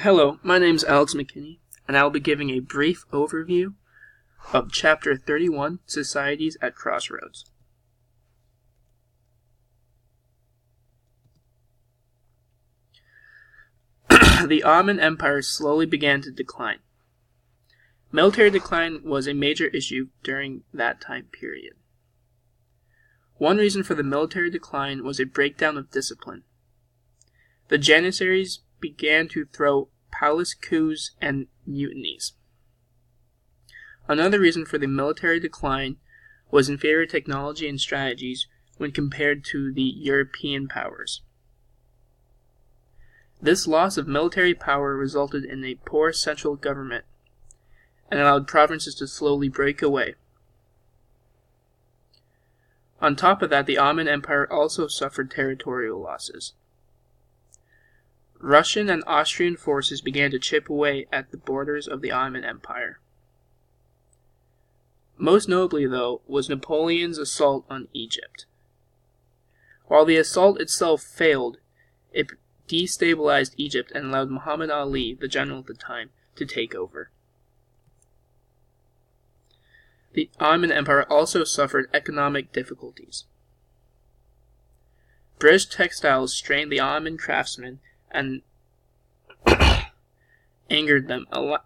Hello, my name is Alex McKinney, and I will be giving a brief overview of Chapter 31, Societies at Crossroads. The Ottoman Empire slowly began to decline. Military decline was a major issue during that time period. One reason for the military decline was a breakdown of discipline. The Janissaries began to throw palace coups and mutinies. Another reason for the military decline was inferior technology and strategies when compared to the European powers. This loss of military power resulted in a poor central government and allowed provinces to slowly break away. On top of that, the Ottoman Empire also suffered territorial losses. Russian and Austrian forces began to chip away at the borders of the Ottoman Empire. Most notably, though, was Napoleon's assault on Egypt. While the assault itself failed, it destabilized Egypt and allowed Muhammad Ali, the general at the time, to take over. The Ottoman Empire also suffered economic difficulties. British textiles strained the Ottoman craftsmen and angered them a lot.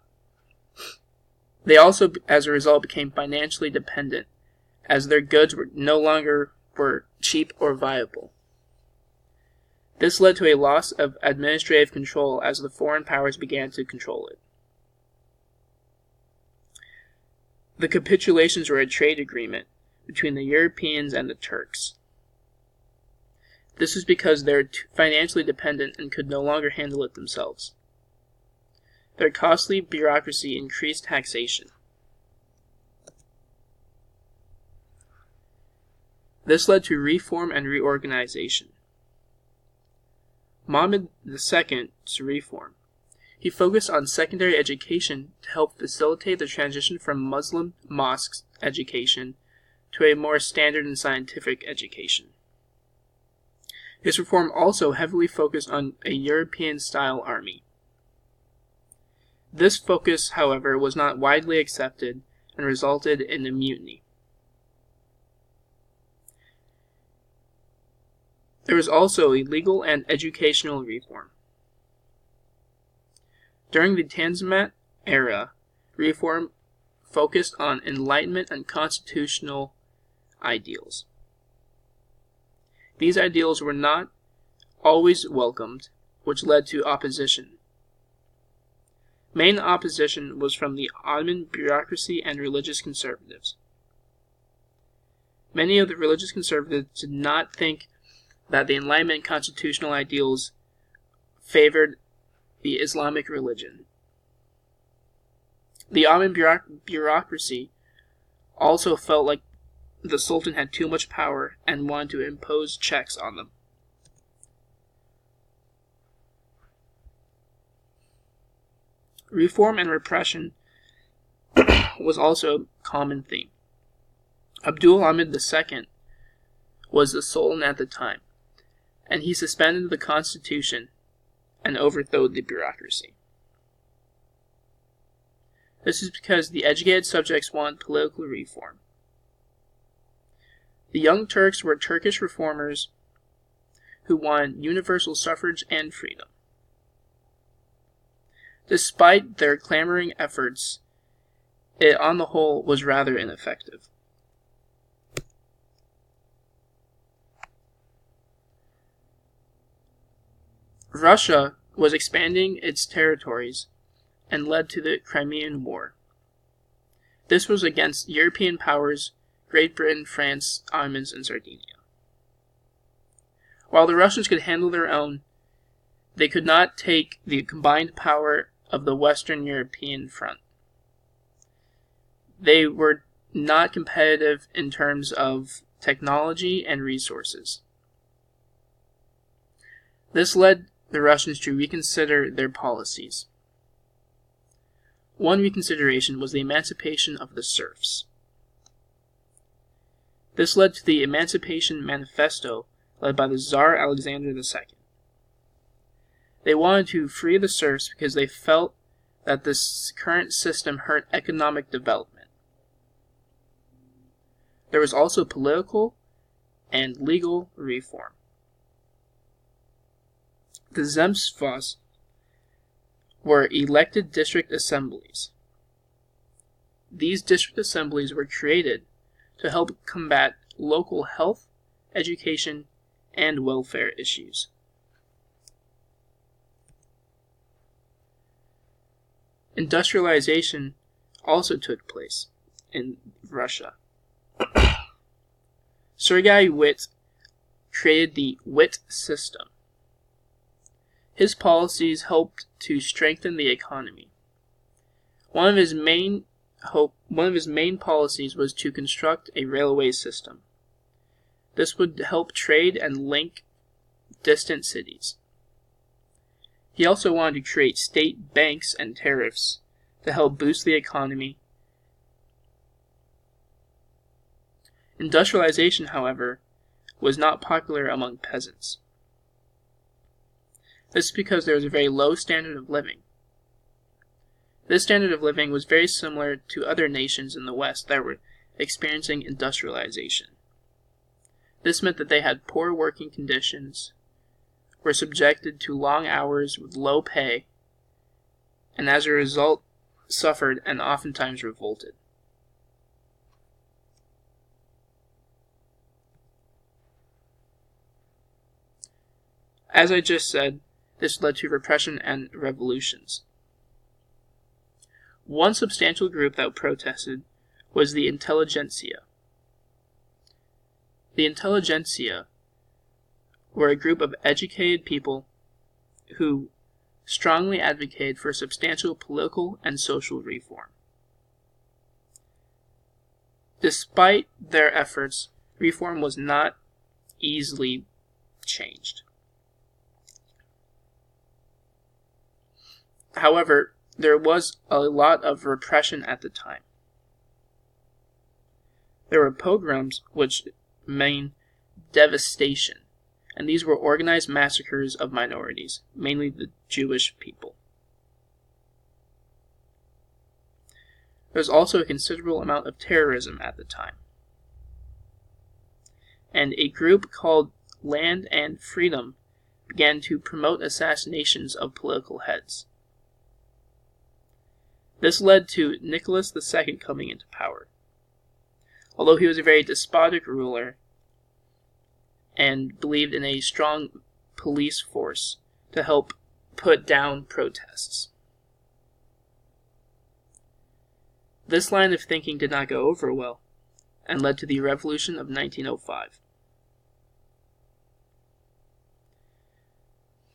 They also, as a result, became financially dependent, as their goods were no longer cheap or viable. This led to a loss of administrative control as the foreign powers began to control it. The capitulations were a trade agreement between the Europeans and the Turks. This was because they were financially dependent and could no longer handle it themselves. Their costly bureaucracy increased taxation. This led to reform and reorganization. Muhammad II's reform. He focused on secondary education to help facilitate the transition from Muslim mosque education to a more standard and scientific education. His reform also heavily focused on a European-style army. This focus, however, was not widely accepted and resulted in a mutiny. There was also a legal and educational reform. During the Tanzimat era, reform focused on enlightenment and constitutional ideals. These ideals were not always welcomed, which led to opposition. Main opposition was from the Ottoman bureaucracy and religious conservatives. Many of the religious conservatives did not think that the Enlightenment constitutional ideals favored the Islamic religion. The Ottoman bureaucracy also felt like the Sultan had too much power and wanted to impose checks on them. Reform and repression was also a common theme. Abdul Hamid II was the Sultan at the time, and he suspended the constitution and overthrew the bureaucracy. This is because the educated subjects wanted political reform. The Young Turks were Turkish reformers who wanted universal suffrage and freedom. Despite their clamoring efforts, it on the whole was rather ineffective. Russia was expanding its territories and led to the Crimean War. This was against European powers, Great Britain, France, Ottomans, and Sardinia. While the Russians could handle their own, they could not take the combined power of the Western European front. They were not competitive in terms of technology and resources. This led the Russians to reconsider their policies. One reconsideration was the emancipation of the serfs. This led to the Emancipation Manifesto led by the Tsar Alexander II. They wanted to free the serfs because they felt that this current system hurt economic development. There was also political and legal reform. The Zemstvos were elected district assemblies. These district assemblies were created to help combat local health, education, and welfare issues. Industrialization also took place in Russia. Sergei Witt created the Witt system. His policies helped to strengthen the economy. One of his main policies was to construct a railway system. This would help trade and link distant cities. He also wanted to create state banks and tariffs to help boost the economy. Industrialization, however, was not popular among peasants. This is because there was a very low standard of living. This standard of living was very similar to other nations in the West that were experiencing industrialization. This meant that they had poor working conditions, were subjected to long hours with low pay, and as a result suffered and oftentimes revolted. As I just said, this led to repression and revolutions. One substantial group that protested was the intelligentsia. The intelligentsia were a group of educated people who strongly advocated for substantial political and social reform. Despite their efforts, reform was not easily changed. However, there was a lot of repression at the time. There were pogroms, which mean devastation, and these were organized massacres of minorities, mainly the Jewish people. There was also a considerable amount of terrorism at the time. And a group called Land and Freedom began to promote assassinations of political heads. This led to Nicholas II coming into power. Although he was a very despotic ruler and believed in a strong police force to help put down protests. This line of thinking did not go over well and led to the Revolution of 1905.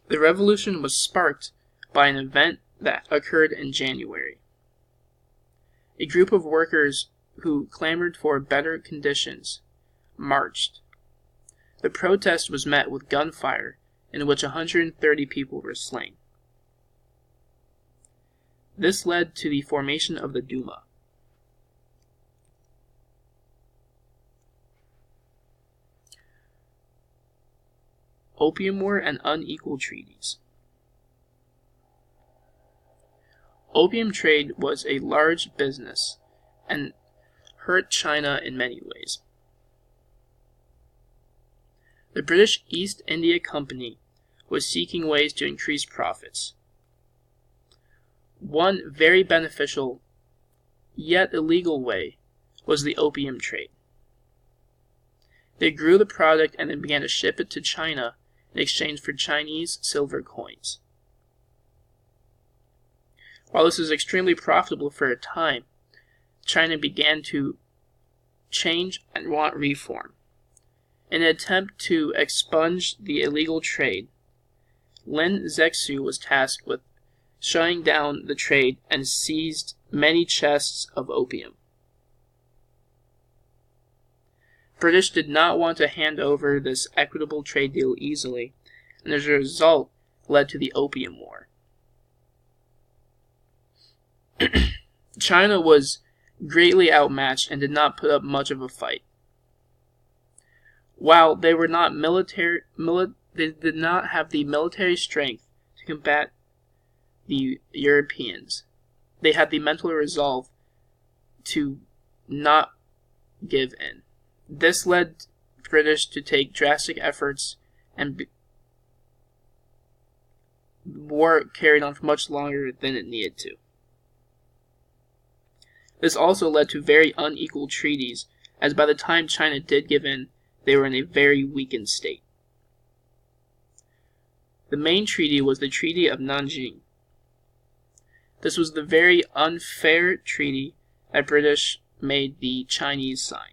The revolution was sparked by an event that occurred in January. A group of workers who clamored for better conditions marched. The protest was met with gunfire, in which 130 people were slain. This led to the formation of the Duma. Opium War and unequal treaties. Opium trade was a large business and hurt China in many ways. The British East India Company was seeking ways to increase profits. One very beneficial, yet illegal way was the opium trade. They grew the product and then began to ship it to China in exchange for Chinese silver coins. While this was extremely profitable for a time, China began to change and want reform. In an attempt to expunge the illegal trade, Lin Zexu was tasked with shutting down the trade and seized many chests of opium. British did not want to hand over this equitable trade deal easily, and as a result led to the Opium War. China was greatly outmatched and did not put up much of a fight. While they were not they did not have the military strength to combat the Europeans. They had the mental resolve to not give in. This led the British to take drastic efforts, and the war carried on for much longer than it needed to. This also led to very unequal treaties, as by the time China did give in, they were in a very weakened state. The main treaty was the Treaty of Nanjing. This was the very unfair treaty that British made the Chinese sign.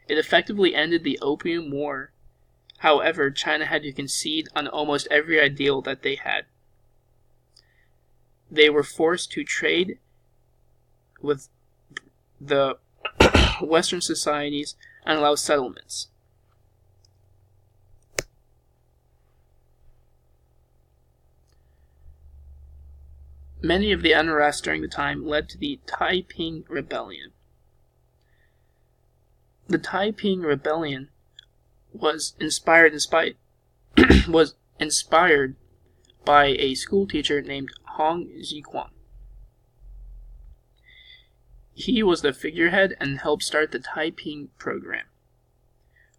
It effectively ended the Opium War. However, China had to concede on almost every ideal that they had. They were forced to trade with the Western societies and allow settlements. Many of the unrest during the time led to the Taiping Rebellion. The Taiping Rebellion was inspired by a schoolteacher named Hong Xiquan. He was the figurehead and helped start the Taiping program,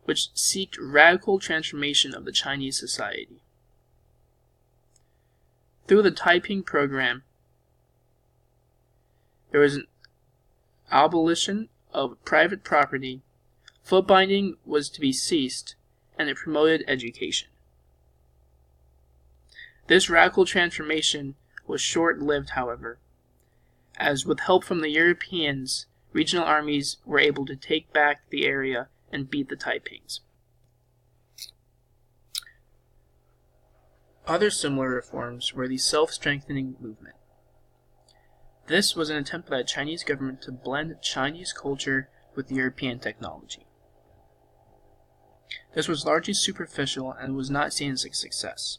which sought radical transformation of the Chinese society. Through the Taiping program, there was an abolition of private property, foot binding was to be ceased, and it promoted education. This radical transformation was short-lived, however, as with help from the Europeans, regional armies were able to take back the area and beat the Taipings. Other similar reforms were the self-strengthening movement. This was an attempt by the Chinese government to blend Chinese culture with European technology. This was largely superficial and was not seen as a success.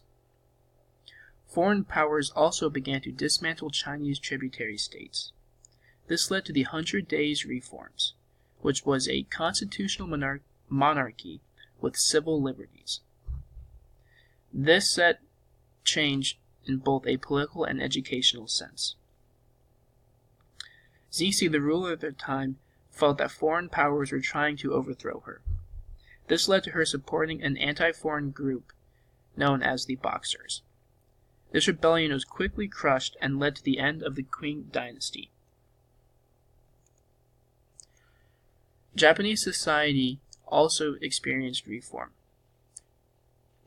Foreign powers also began to dismantle Chinese tributary states. This led to the 100 Days Reforms, which was a constitutional monarchy with civil liberties. This set change in both a political and educational sense. Zixi, the ruler of their time, felt that foreign powers were trying to overthrow her. This led to her supporting an anti-foreign group known as the Boxers. This rebellion was quickly crushed and led to the end of the Qing dynasty. Japanese society also experienced reform.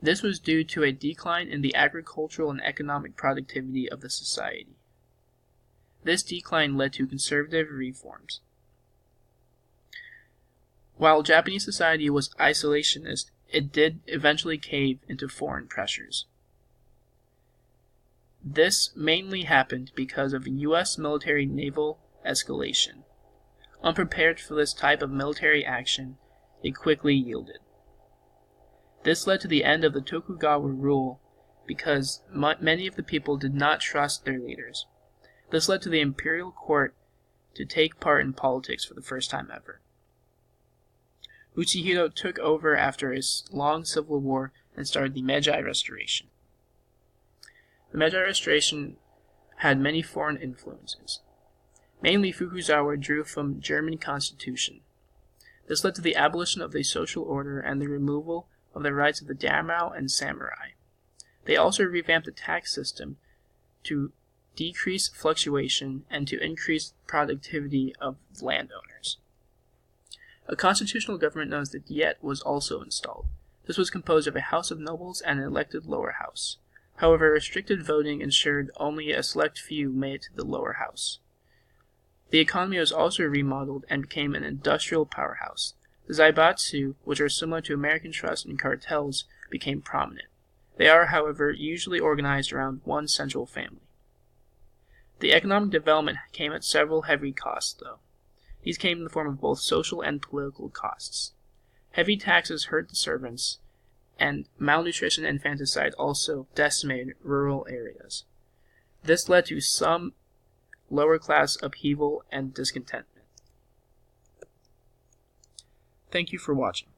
This was due to a decline in the agricultural and economic productivity of the society. This decline led to conservative reforms. While Japanese society was isolationist, it did eventually cave into foreign pressures. This mainly happened because of U.S. military-naval escalation. Unprepared for this type of military action, it quickly yielded. This led to the end of the Tokugawa rule because many of the people did not trust their leaders. This led to the imperial court to take part in politics for the first time ever. Uchihiro took over after a long civil war and started the Meiji Restoration. The Meiji Restoration had many foreign influences. Mainly Fukuzawa drew from German constitution. This led to the abolition of the social order and the removal of the rights of the daimyo and samurai. They also revamped the tax system to decrease fluctuation and to increase productivity of landowners. A constitutional government known as the Diet was also installed. This was composed of a House of Nobles and an elected lower house. However, restricted voting ensured only a select few made it to the lower house. The economy was also remodeled and became an industrial powerhouse. The zaibatsu, which are similar to American trusts and cartels, became prominent. They are, however, usually organized around one central family. The economic development came at several heavy costs, though. These came in the form of both social and political costs. Heavy taxes hurt the servants, and malnutrition and infanticide also decimated rural areas. This led to some lower-class upheaval and discontentment. Thank you for watching.